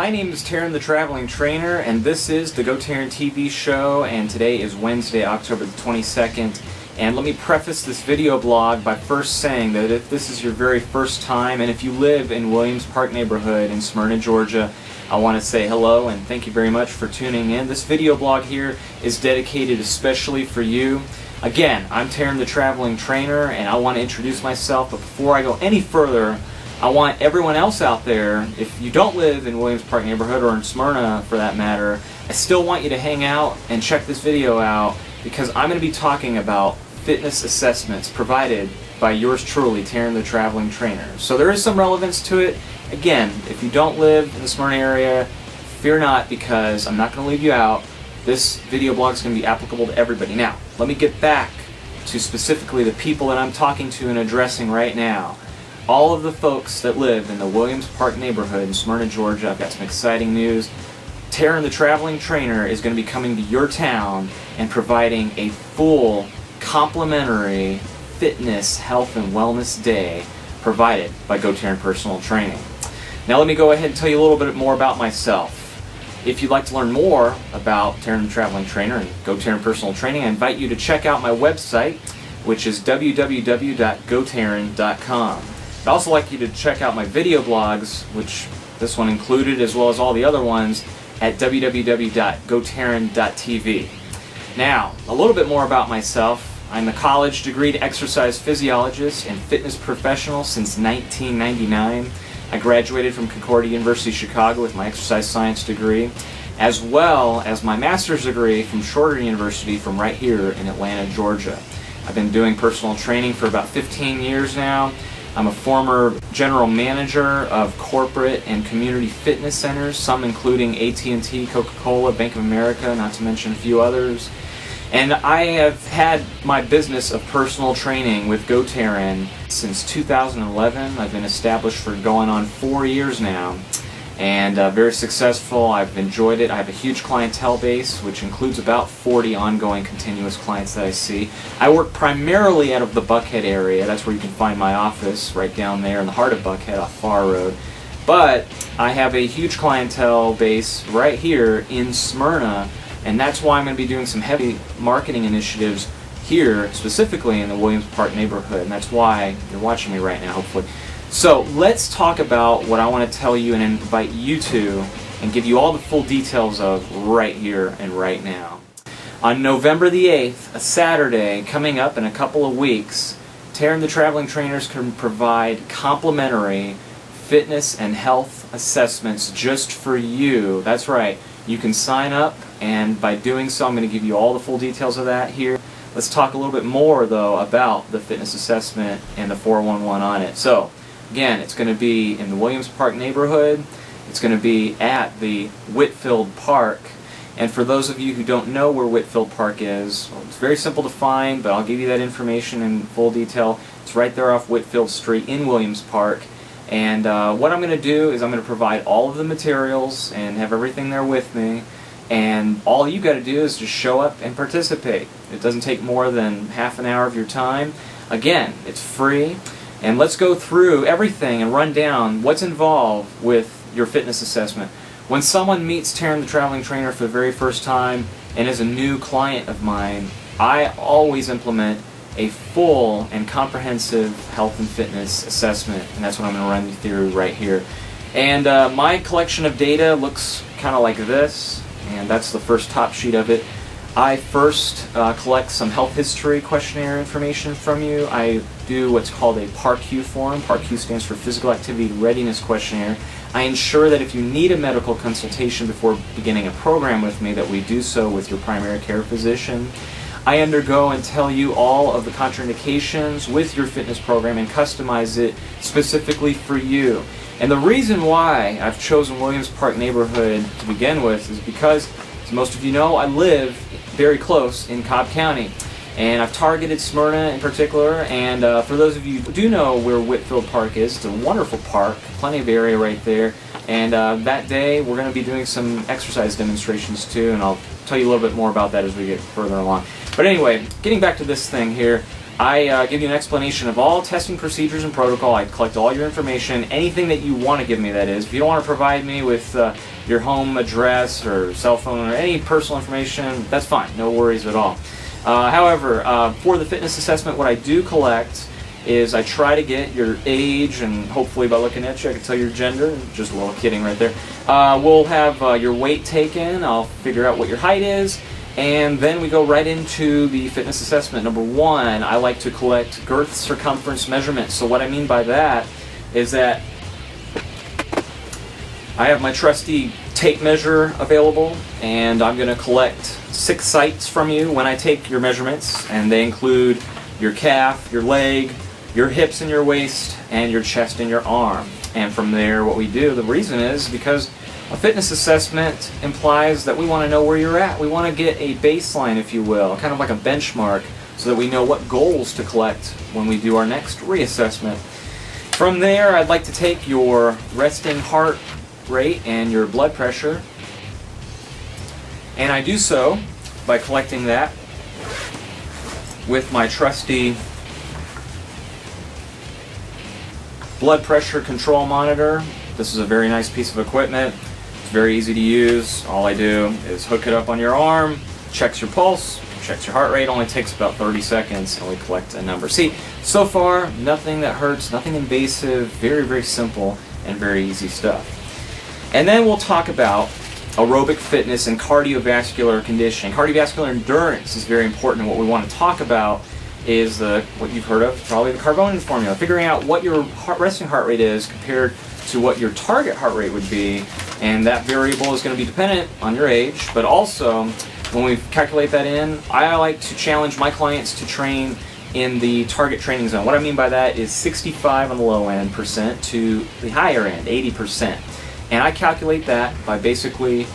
my name is GoTarryn the Traveling Trainer, and this is the GoTarryn TV show, and today is Wednesday, October the 22nd. And let me preface this video blog by first saying that if this is your very first time, and if you live in Williams Park neighborhood in Smyrna, Georgia, I want to say hello and thank you very much for tuning in. This video blog here is dedicated especially for you. Again, I'm GoTarryn the Traveling Trainer, and I want to introduce myself, but before I go any further, I want everyone else out there, if you don't live in Williams Park neighborhood or in Smyrna for that matter, I still want you to hang out and check this video out because I'm going to be talking about fitness assessments provided by yours truly, GoTarryn the Traveling Trainer. So there is some relevance to it. Again, if you don't live in the Smyrna area, fear not because I'm not going to leave you out. This video blog is going to be applicable to everybody. Now, let me get back to specifically the people that I'm talking to and addressing right now. All of the folks that live in the Williams Park neighborhood in Smyrna, Georgia, I've got some exciting news. GoTarryn the Traveling Trainer is going to be coming to your town and providing a full complimentary fitness, health, and wellness day provided by GoTarryn Personal Training. Now let me go ahead and tell you a little bit more about myself. If you'd like to learn more about GoTarryn the Traveling Trainer and GoTarryn Personal Training, I invite you to check out my website, which is www.gotarryn.com. I'd also like you to check out my video blogs, which this one included, as well as all the other ones, at www.gotarryn.tv. Now, a little bit more about myself. I'm a college degreed exercise physiologist and fitness professional since 1999. I graduated from Concordia University, Chicago with my exercise science degree, as well as my master's degree from Shorter University from right here in Atlanta, Georgia. I've been doing personal training for about 15 years now. I'm a former general manager of corporate and community fitness centers, some including AT&T, Coca-Cola, Bank of America, not to mention a few others. And I have had my business of personal training with GoTarryn since 2011. I've been established for going on 4 years now, and very successful. I've enjoyed it. I have a huge clientele base, which includes about 40 ongoing continuous clients that I see. I work primarily out of the Buckhead area. That's where you can find my office, right down there in the heart of Buckhead off Farr Road. But I have a huge clientele base right here in Smyrna, and that's why I'm going to be doing some heavy marketing initiatives here, specifically in the Williams Park neighborhood, and that's why you're watching me right now, hopefully. So let's talk about what I want to tell you and invite you to and give you all the full details of right here and right now. On November the 8th, a Saturday coming up in a couple of weeks, GoTarryn the Traveling Trainers can provide complimentary fitness and health assessments just for you. That's right. You can sign up, and by doing so, I'm going to give you all the full details of that here. Let's talk a little bit more, though, about the fitness assessment and the 411 on it. So, again, it's going to be in the Williams Park neighborhood. It's going to be at the Whitfield Park. And for those of you who don't know where Whitfield Park is, well, it's very simple to find, but I'll give you that information in full detail. It's right there off Whitfield Street in Williams Park. And what I'm going to do is I'm going to provide all of the materials and have everything there with me. And all you got to do is just show up and participate. It doesn't take more than half an hour of your time. Again, it's free. And let's go through everything and run down what's involved with your fitness assessment. When someone meets GoTarryn the Traveling Trainer for the very first time and is a new client of mine, I always implement a full and comprehensive health and fitness assessment, and that's what I'm going to run you through right here. And my collection of data looks kind of like this, and that's the first top sheet of it. I first collect some health history questionnaire information from you. I do what's called a PARQ form. PARQ stands for Physical Activity Readiness Questionnaire. I ensure that if you need a medical consultation before beginning a program with me, that we do so with your primary care physician. I undergo and tell you all of the contraindications with your fitness program and customize it specifically for you. And the reason why I've chosen Williams Park neighborhood to begin with is because, as most of you know, I live very close in Cobb County. And I've targeted Smyrna in particular, and for those of you who do know where Whitfield Park is, it's a wonderful park, plenty of area right there, and that day we're going to be doing some exercise demonstrations too, and I'll tell you a little bit more about that as we get further along. But anyway, getting back to this thing here, I give you an explanation of all testing procedures and protocol. I collect all your information, anything that you want to give me, that is. If you don't want to provide me with your home address or cell phone or any personal information, that's fine, no worries at all. However, for the fitness assessment, what I do collect is I try to get your age, and hopefully by looking at you I can tell your gender. Just a little kidding right there. We'll have your weight taken. I'll figure out what your height is. And then we go right into the fitness assessment. Number one, I like to collect girth circumference measurements. So what I mean by that is that I have my trusty tape measure available, and I'm going to collect 6 sites from you when I take your measurements, and they include your calf, your leg, your hips and your waist, and your chest and your arm. And from there, what we do, the reason is because a fitness assessment implies that we want to know where you're at. We want to get a baseline, if you will, kind of like a benchmark, so that we know what goals to collect when we do our next reassessment. From there, I'd like to take your resting heart rate and your blood pressure, and I do so by collecting that with my trusty blood pressure control monitor. This is a very nice piece of equipment. It's very easy to use. All I do is hook it up on your arm, checks your pulse, checks your heart rate. Only takes about 30 seconds, and we collect a number. See, so far, nothing that hurts, nothing invasive, very, very simple and very easy stuff. And then we'll talk about aerobic fitness and cardiovascular conditioning. Cardiovascular endurance is very important, and what we want to talk about is what you've heard of, probably the Carbonian formula. Figuring out what your resting heart rate is compared to what your target heart rate would be, and that variable is going to be dependent on your age, but also when we calculate that in, I like to challenge my clients to train in the target training zone. What I mean by that is 65 on the low end percent to the higher end, 80%. And I calculate that by basically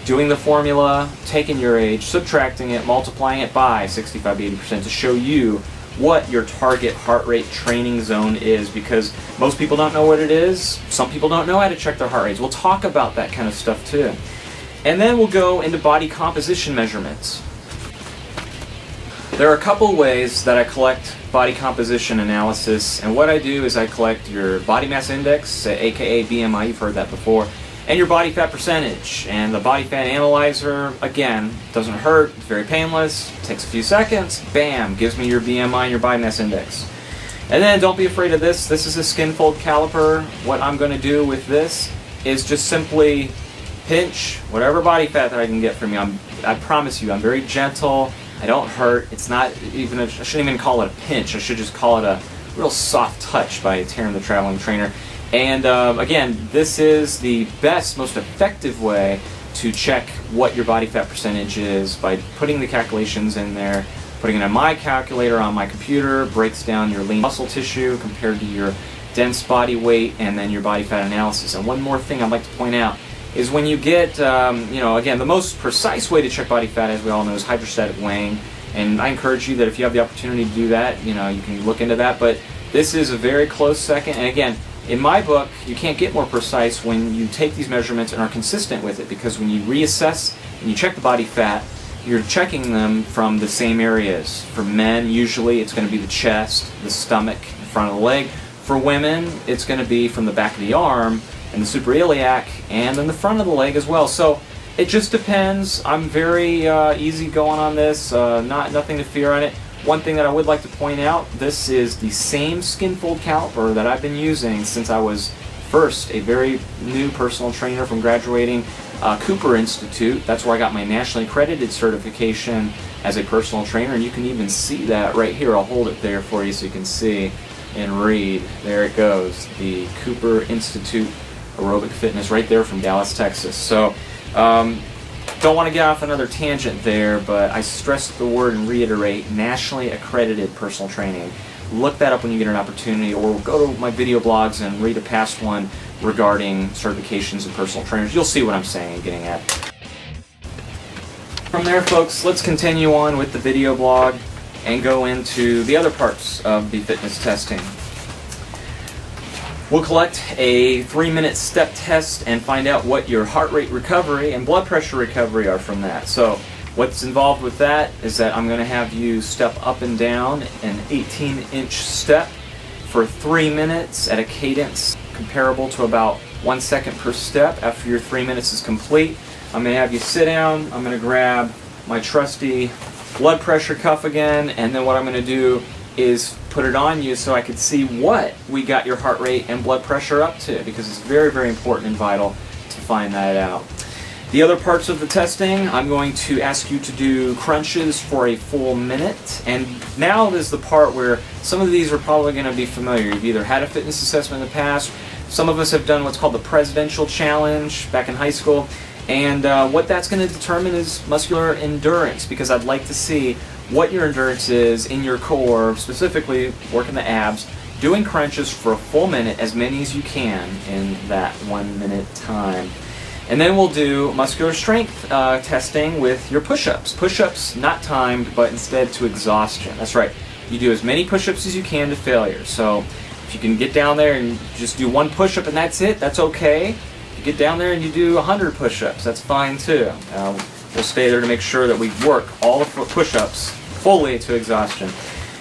doing the formula, taking your age, subtracting it, multiplying it by 65 to 80% to show you what your target heart rate training zone is, because most people don't know what it is. Some people don't know how to check their heart rates. We'll talk about that kind of stuff too. And then we'll go into body composition measurements. There are a couple ways that I collect body composition analysis, and what I do is I collect your body mass index, aka BMI, you've heard that before, and your body fat percentage. And the body fat analyzer, again, doesn't hurt, it's very painless, takes a few seconds, bam, gives me your BMI and your body mass index. And then don't be afraid of this. This is a skin fold caliper. What I'm going to do with this is just simply pinch whatever body fat that I can get from you. I promise you, I'm very gentle. I don't hurt. It's not even, I shouldn't even call it a pinch. I should just call it a real soft touch by Taryn the Traveling Trainer. And again, this is the best, most effective way to check what your body fat percentage is by putting the calculations in there, putting it in my calculator on my computer, breaks down your lean muscle tissue compared to your dense body weight, and then your body fat analysis. And one more thing I'd like to point out is when you get, again, the most precise way to check body fat, as we all know, is hydrostatic weighing. And I encourage you that if you have the opportunity to do that, you can look into that. But this is a very close second. And again, in my book, you can't get more precise when you take these measurements and are consistent with it, because when you reassess and you check the body fat, you're checking them from the same areas. For men, usually it's going to be the chest, the stomach, the front of the leg. For women, it's going to be from the back of the arm and the suprailiac, and then the front of the leg as well. So it just depends. I'm very easy going on this, nothing to fear on it. One thing that I would like to point out, this is the same skin fold caliper that I've been using since I was first a very new personal trainer from graduating Cooper Institute. That's where I got my nationally accredited certification as a personal trainer, and you can even see that right here. I'll hold it there for you so you can see and read. There it goes, the Cooper Institute Aerobic Fitness, right there from Dallas, Texas. So don't want to get off another tangent there, but I stress the word and reiterate, nationally accredited personal training. Look that up when you get an opportunity, or go to my video blogs and read a past one regarding certifications and personal trainers. You'll see what I'm saying and getting at. From there, folks, let's continue on with the video blog and go into the other parts of the fitness testing. We'll collect a 3-minute step test and find out what your heart rate recovery and blood pressure recovery are from that. So What's involved with that is that I'm going to have you step up and down an 18-inch step for 3 minutes at a cadence comparable to about 1 second per step. After your 3 minutes is complete, I'm going to have you sit down. I'm going to grab my trusty blood pressure cuff again, and then what I'm going to do is put it on you so I could see what we got your heart rate and blood pressure up to, because it's very, very important and vital to find that out. The other parts of the testing, I'm going to ask you to do crunches for a full minute, and now is the part where some of these are probably going to be familiar. You've either had a fitness assessment in the past, some of us have done what's called the Presidential Challenge back in high school, and what that's going to determine is muscular endurance, because I'd like to see what your endurance is in your core, specifically working the abs, doing crunches for a full minute, as many as you can in that 1 minute time. And then we'll do muscular strength testing with your push-ups. Push-ups not timed, but instead to exhaustion. That's right. You do as many push-ups as you can to failure. So if you can get down there and just do 1 push-up and that's it, that's okay. If you get down there and you do 100 push-ups, that's fine too. We'll stay there to make sure that we work all the push-ups fully to exhaustion.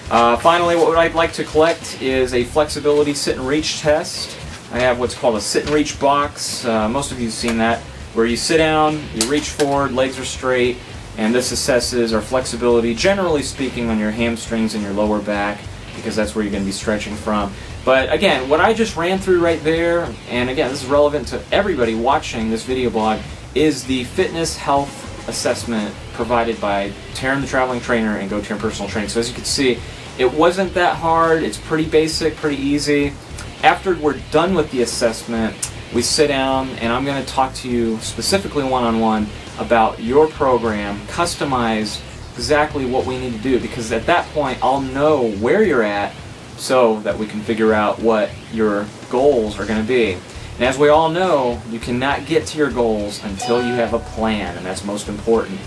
Finally, what I'd like to collect is a flexibility sit and reach test. I have what's called a sit and reach box. Most of you have seen that, where you sit down, you reach forward, legs are straight, and this assesses our flexibility, generally speaking, on your hamstrings and your lower back, because that's where you're going to be stretching from. But again, what I just ran through right there, and again, this is relevant to everybody watching this video blog, is the fitness health assessment provided by GoTarryn the Traveling Trainer and GoTarryn Personal Training. So as you can see, it wasn't that hard. It's pretty basic, pretty easy. After we're done with the assessment, we sit down and I'm going to talk to you specifically one-on-one about your program, customize exactly what we need to do, because at that point I'll know where you're at so that we can figure out what your goals are going to be. And as we all know, you cannot get to your goals until you have a plan, and that's most important.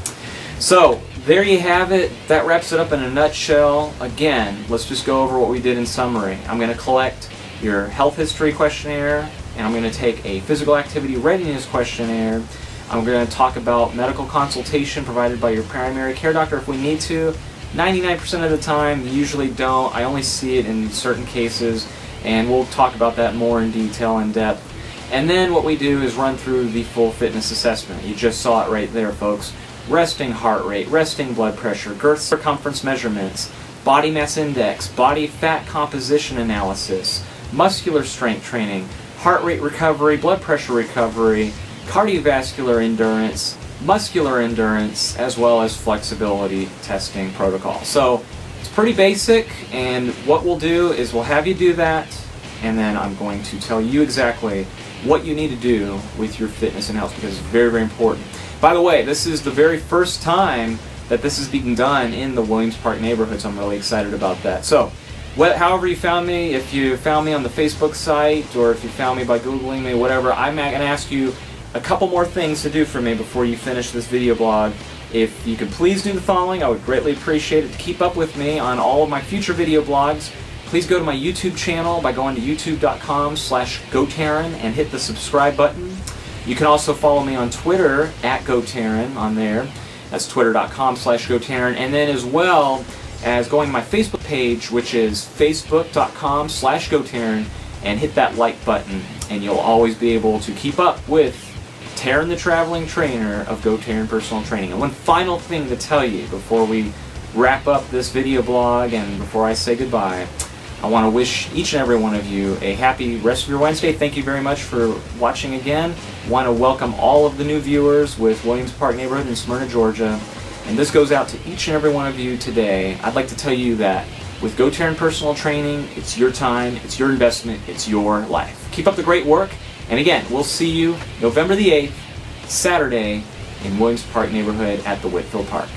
So there you have it. That wraps it up in a nutshell. Again, let's just go over what we did in summary. I'm going to collect your health history questionnaire, and I'm going to take a physical activity readiness questionnaire. I'm going to talk about medical consultation provided by your primary care doctor if we need to. 99% of the time, you usually don't. I only see it in certain cases, and we'll talk about that more in detail, in depth. And then what we do is run through the full fitness assessment. You just saw it right there, folks. Resting heart rate, resting blood pressure, girth circumference measurements, body mass index, body fat composition analysis, muscular strength training, heart rate recovery, blood pressure recovery, cardiovascular endurance, muscular endurance, as well as flexibility testing protocol. So it's pretty basic, and what we'll do is we'll have you do that, and then I'm going to tell you exactly what you need to do with your fitness and health, because it's very, very important. By the way, this is the very first time that this is being done in the Williams Park neighborhood, so I'm really excited about that. So however you found me, if you found me on the Facebook site, or if you found me by Googling me, whatever, I'm going to ask you a couple more things to do for me before you finish this video blog. If you could please do the following, I would greatly appreciate it. To keep up with me on all of my future video blogs, please go to my YouTube channel by going to youtube.com/GoTarryn and hit the subscribe button. You can also follow me on Twitter at GoTarryn on there. That's twitter.com/GoTarryn. And then as well as going to my Facebook page, which is facebook.com/GoTarryn, and hit that like button, and you'll always be able to keep up with Tarryn the Traveling Trainer of GoTarryn Personal Training. And one final thing to tell you before we wrap up this video blog and before I say goodbye, I want to wish each and every one of you a happy rest of your Wednesday. Thank you very much for watching again. I want to welcome all of the new viewers with Williams Park neighborhood in Smyrna, Georgia. And this goes out to each and every one of you today. I'd like to tell you that with GoTarryn Personal Training, it's your time, it's your investment, it's your life. Keep up the great work. And again, we'll see you November the 8th, Saturday, in Williams Park neighborhood at the Whitfield Park.